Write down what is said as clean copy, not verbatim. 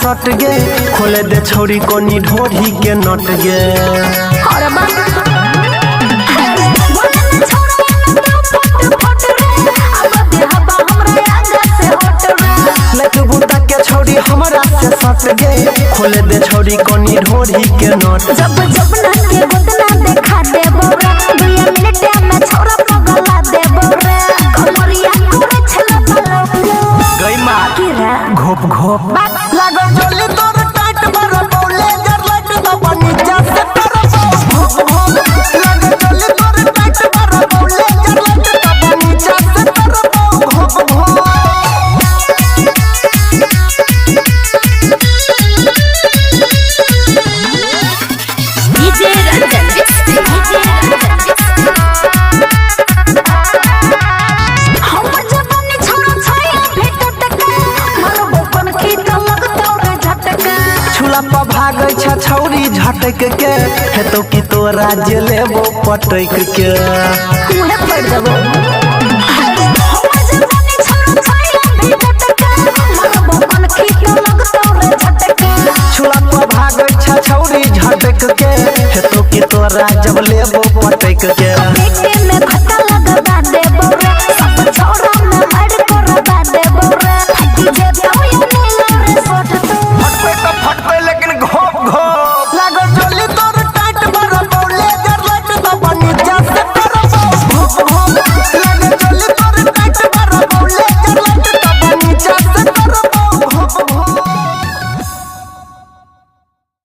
सट गे खोले दे छोरी कोनी ढोरी के नट गे के छोरी हमरा से सट गे खोले दे छोरी कोनी ढोरी के नट जब जब ना के गोदना देखा देबो रे 2 मिनट में छोरा पगला देबो रे कमरिया तोरे छला पलो गई मार की रे घोप घोप लागो जल्दी तोर टाइट बर बोले जर लट तो बनी जा से तर घोप घोप लागो जल्दी तोर टाइट बर बोले जर लट तो बनी जा से तर घोप घोप छौरी झटक के हेतो कि तोरा जे लेबो पटक के मुहे पड़ देबो छुला पर भागै छ छौरी झटक के हेतो कि तोरा जब लेबो पटक के पेटे में खट्टा लगवा देबो